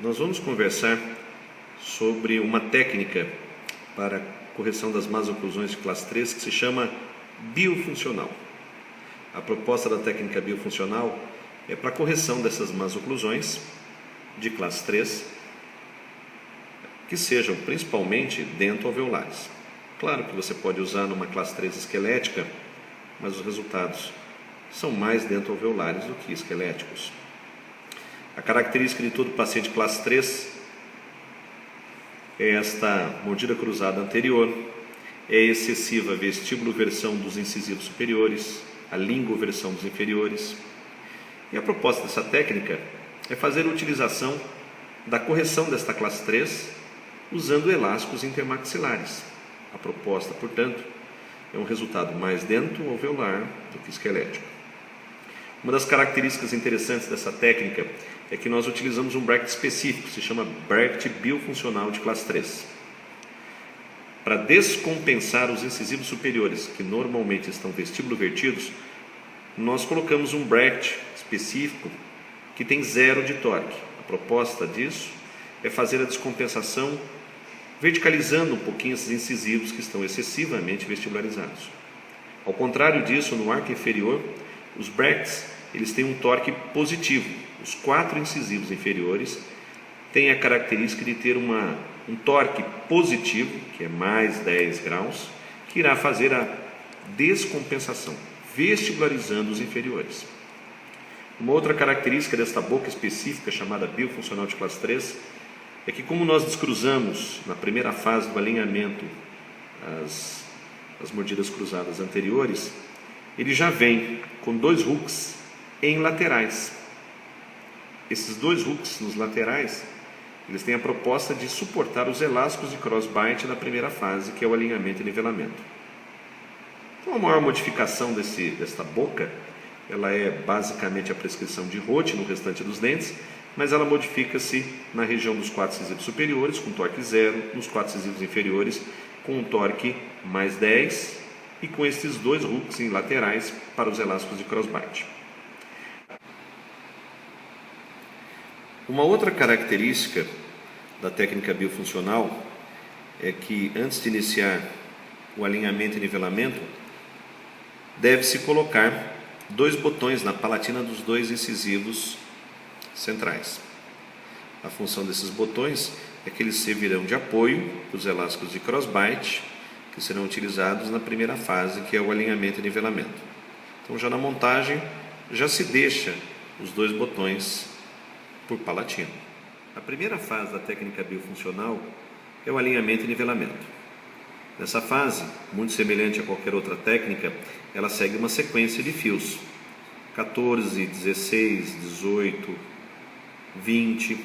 Nós vamos conversar sobre uma técnica para correção das más oclusões de classe 3 que se chama biofuncional. A proposta da técnica biofuncional é para a correção dessas más oclusões de classe 3 que sejam principalmente dentoalveolares. Claro que você pode usar numa classe 3 esquelética, mas os resultados são mais dentoalveolares do que esqueléticos. A característica de todo paciente classe 3 é esta mordida cruzada anterior, é excessiva vestíbulo-versão dos incisivos superiores, a lingoversão dos inferiores. E a proposta dessa técnica é fazer a utilização da correção desta classe 3 usando elásticos intermaxilares. A proposta, portanto, é um resultado mais dentoalveolar do que esquelético. Uma das características interessantes dessa técnica é que nós utilizamos um bracket específico, se chama bracket biofuncional de classe 3. Para descompensar os incisivos superiores, que normalmente estão vestíbulo-vertidos, nós colocamos um bracket específico que tem 0 de torque. A proposta disso é fazer a descompensação verticalizando um pouquinho esses incisivos que estão excessivamente vestibularizados. Ao contrário disso, no arco inferior, os brackets eles têm um torque positivo. Os 4 incisivos inferiores têm a característica de ter um torque positivo, que é mais 10 graus, que irá fazer a descompensação, vestibularizando os inferiores. Uma outra característica desta boca específica, chamada biofuncional de classe 3, é que como nós descruzamos na primeira fase do alinhamento as mordidas cruzadas anteriores, ele já vem com 2 hooks em laterais. Esses 2 hooks nos laterais, eles têm a proposta de suportar os elásticos de crossbite na primeira fase, que é o alinhamento e nivelamento. Então, a maior modificação desta boca, ela é basicamente a prescrição de Roth no restante dos dentes, mas ela modifica-se na região dos 4 incisivos superiores, com torque 0, nos 4 incisivos inferiores, com um torque mais 10, e com esses 2 hooks em laterais para os elásticos de crossbite. Uma outra característica da técnica biofuncional é que, antes de iniciar o alinhamento e nivelamento, deve-se colocar 2 botões na palatina dos 2 incisivos centrais. A função desses botões é que eles servirão de apoio para os elásticos de crossbite, que serão utilizados na primeira fase, que é o alinhamento e nivelamento. Então, já na montagem, já se deixa os 2 botões por palatina. A primeira fase da técnica biofuncional é o alinhamento e nivelamento. Nessa fase, muito semelhante a qualquer outra técnica, ela segue uma sequência de fios: 14, 16, 18, 20,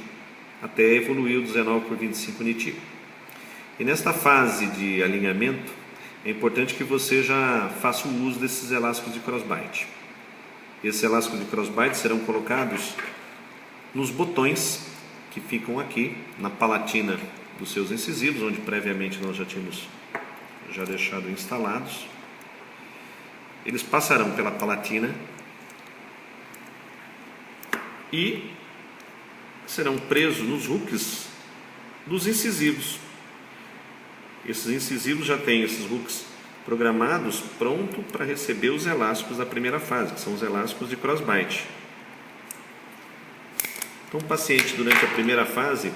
até evoluir o 19 por 25 niti. E nesta fase de alinhamento, é importante que você já faça o uso desses elásticos de crossbite. Esses elásticos de crossbite serão colocados nos botões que ficam aqui na palatina dos seus incisivos, onde previamente nós já tínhamos deixado instalados. Eles passarão pela palatina e serão presos nos hooks dos incisivos. Esses incisivos já têm esses hooks programados pronto para receber os elásticos da primeira fase, que são os elásticos de crossbite. Então, o paciente, durante a primeira fase,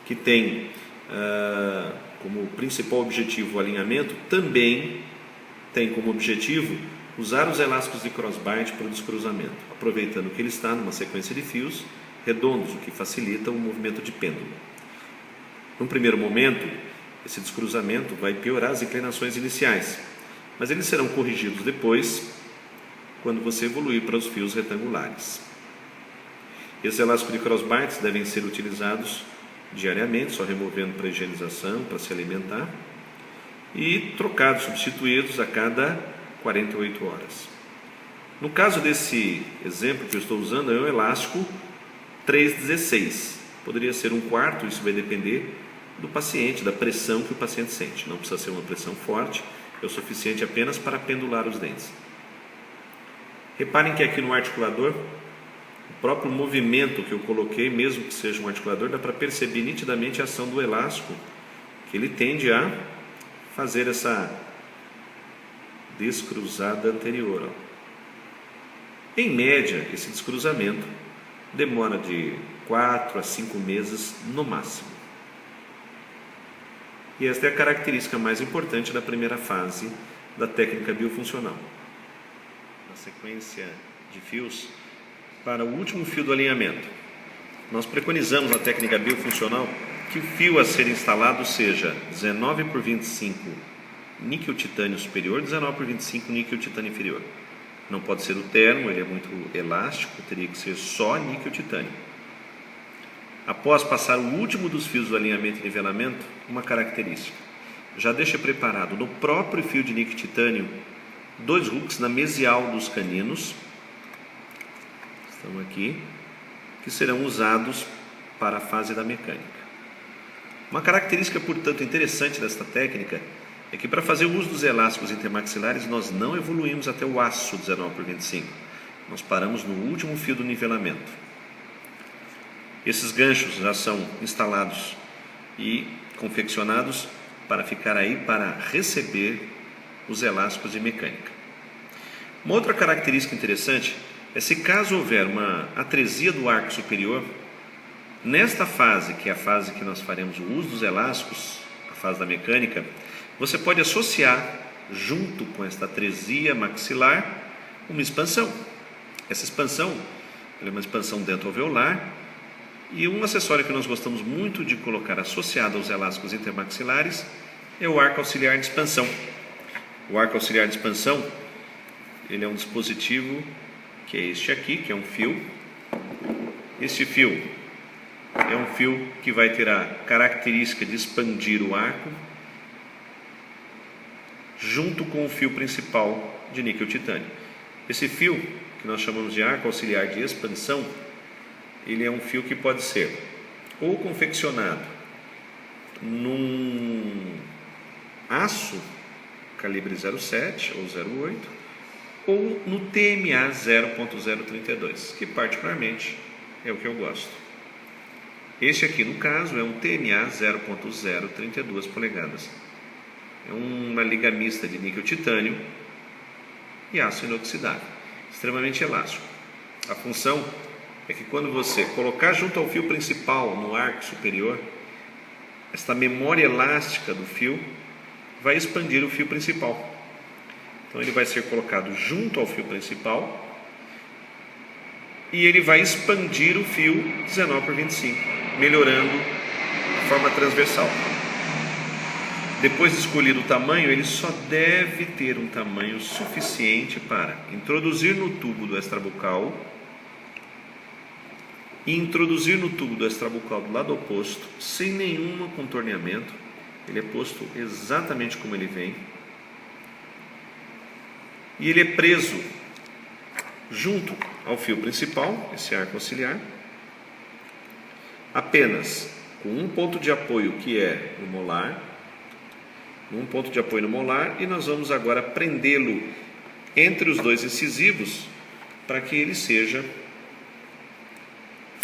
que tem como principal objetivo o alinhamento, também tem como objetivo usar os elásticos de crossbite para o descruzamento, aproveitando que ele está numa sequência de fios redondos, o que facilita o movimento de pêndulo. Num primeiro momento, esse descruzamento vai piorar as inclinações iniciais, mas eles serão corrigidos depois, quando você evoluir para os fios retangulares. Esses elásticos de crossbites devem ser utilizados diariamente, só removendo para higienização, para se alimentar, e trocados, substituídos a cada 48 horas. No caso desse exemplo que eu estou usando, é um elástico 3,16. Poderia ser 1/4, isso vai depender do paciente, da pressão que o paciente sente. Não precisa ser uma pressão forte, é o suficiente apenas para pendular os dentes. Reparem que aqui no articulador O próprio movimento que eu coloquei, mesmo que seja um articulador, dá para perceber nitidamente a ação do elástico, que ele tende a fazer essa descruzada anterior. Em média, esse descruzamento demora de 4 a 5 meses no máximo. E esta é a característica mais importante da primeira fase da técnica biofuncional. Na sequência de fios, para o último fio do alinhamento, nós preconizamos na técnica biofuncional que o fio a ser instalado seja 19 por 25 níquel titânio superior, 19 por 25 níquel titânio inferior. Não pode ser o termo, ele é muito elástico, teria que ser só níquel titânio. Após passar o último dos fios do alinhamento e nivelamento, uma característica: já deixa preparado no próprio fio de níquel titânio 2 hooks na mesial dos caninos, estão aqui, que serão usados para a fase da mecânica. Uma característica, portanto, interessante desta técnica é que para fazer o uso dos elásticos intermaxilares nós não evoluímos até o aço 19 por 25, nós paramos no último fio do nivelamento. Esses ganchos já são instalados e confeccionados para ficar aí para receber os elásticos de mecânica. Uma outra característica interessante é se caso houver uma atresia do arco superior, nesta fase, que é a fase que nós faremos o uso dos elásticos, a fase da mecânica, você pode associar, junto com esta atresia maxilar, uma expansão. Essa expansão é uma expansão dentoalveolar, e um acessório que nós gostamos muito de colocar associado aos elásticos intermaxilares é o arco auxiliar de expansão. O arco auxiliar de expansão, ele é um dispositivo que é este aqui, que é um fio. Este fio é um fio que vai ter a característica de expandir o arco junto com o fio principal de níquel titânio. Esse fio, que nós chamamos de arco auxiliar de expansão, ele é um fio que pode ser ou confeccionado num aço calibre 0,7 ou 0,8 ou no TMA 0.032, que particularmente é o que eu gosto. Este aqui, no caso, é um TMA 0.032 polegadas. É uma liga mista de níquel titânio e aço inoxidável, extremamente elástico. A função é que quando você colocar junto ao fio principal no arco superior, esta memória elástica do fio vai expandir o fio principal. Então ele vai ser colocado junto ao fio principal e ele vai expandir o fio 19 por 25, melhorando a forma transversal. Depois de escolhido o tamanho, ele só deve ter um tamanho suficiente para introduzir no tubo do extrabucal e introduzir no tubo do extrabucal do lado oposto, sem nenhum contorneamento. Ele é posto exatamente como ele vem. E ele é preso junto ao fio principal, esse arco auxiliar, apenas com um ponto de apoio que é no molar, um ponto de apoio no molar, e nós vamos agora prendê-lo entre os dois incisivos para que ele seja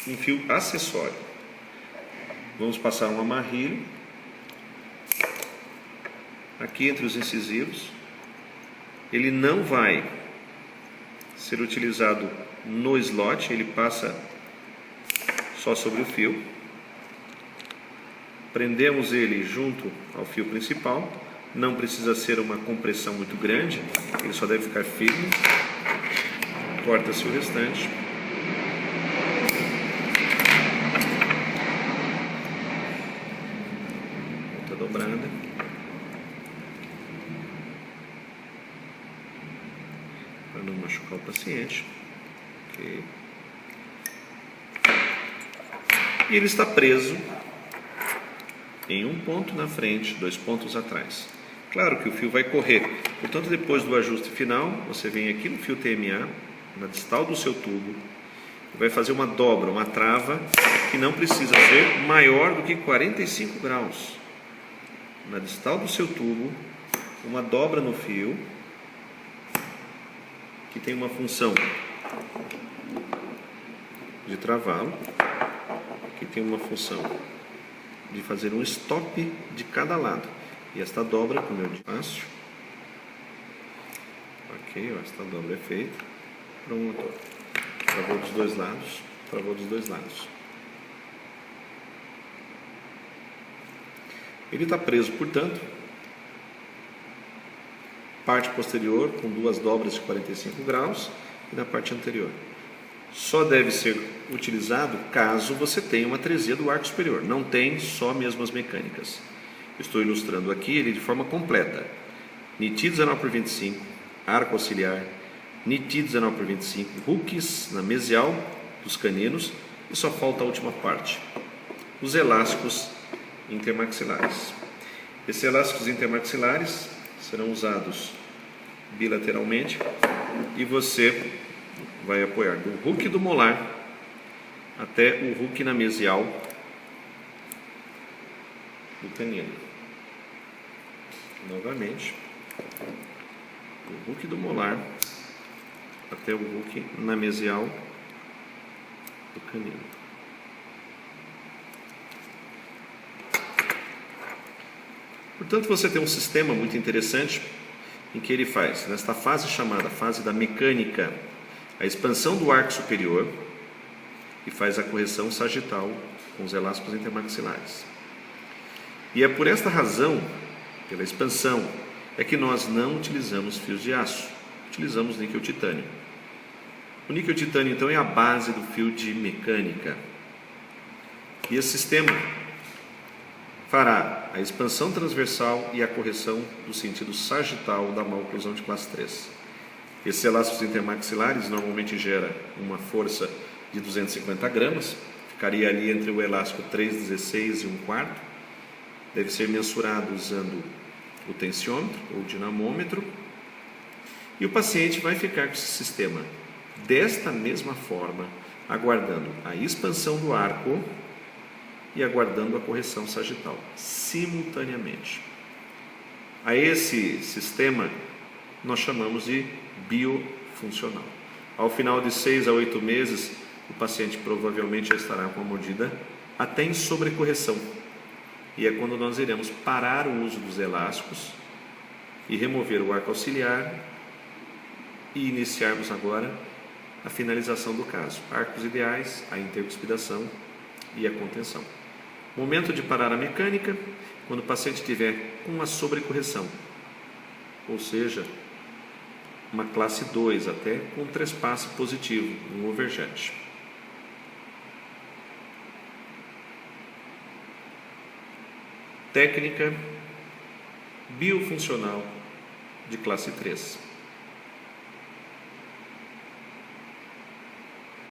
um fio acessório. Vamos passar um amarrilho aqui entre os incisivos. Ele não vai ser utilizado no slot, ele passa só sobre o fio. Prendemos ele junto ao fio principal. Não precisa ser uma compressão muito grande, ele só deve ficar firme. Corta-se o restante. Volta dobrada. Para não machucar o paciente. Ok. E ele está preso em um ponto na frente, 2 pontos atrás. Claro que o fio vai correr, portanto, depois do ajuste final, você vem aqui no fio TMA, na distal do seu tubo, e vai fazer uma dobra, uma trava, que não precisa ser maior do que 45 graus. Na distal do seu tubo, uma dobra no fio, que tem uma função de travá-lo. Aqui tem uma função de fazer um stop de cada lado. E esta dobra, como eu disse, fácil. Ok, ó, esta dobra é feita. Pronto. Travou dos dois lados. Travou dos dois lados. Ele está preso, portanto, parte posterior com duas dobras de 45 graus e na parte anterior. Só deve ser utilizado caso você tenha uma tresia do arco superior. Não tem, só mesmo as mecânicas. Estou ilustrando aqui ele de forma completa. NITI 19x25, arco auxiliar, NITI 19x25, hooks na mesial dos caninos e só falta a última parte, os elásticos intermaxilares. Esses elásticos intermaxilares serão usados bilateralmente e você vai apoiar do hook do molar até o hook na mesial do canino. Novamente, do hook do molar até o hook na mesial do canino. Portanto, você tem um sistema muito interessante em que ele faz, nesta fase chamada fase da mecânica, a expansão do arco superior e faz a correção sagital com os elásticos intermaxilares. E é por esta razão, pela expansão, é que nós não utilizamos fios de aço, utilizamos níquel titânio. O níquel titânio, então, é a base do fio de mecânica. E esse sistema fará a expansão transversal e a correção do sentido sagital da maloclusão de classe 3. Esses elásticos intermaxilares normalmente geram uma força de 250 gramas, ficaria ali entre o elástico 3,16 e 1/4. Deve ser mensurado usando o tensiômetro ou dinamômetro. E o paciente vai ficar com esse sistema desta mesma forma, aguardando a expansão do arco e aguardando a correção sagital, simultaneamente. A esse sistema nós chamamos de biofuncional. Ao final de 6 a 8 meses, o paciente provavelmente já estará com a mordida até em sobrecorreção. E é quando nós iremos parar o uso dos elásticos e remover o arco auxiliar e iniciarmos agora a finalização do caso. Arcos ideais, a intercuspidação e a contenção. Momento de parar a mecânica, quando o paciente tiver uma sobrecorreção, ou seja, uma classe 2 até com trespasse positivo, um overjet. Técnica biofuncional de classe 3.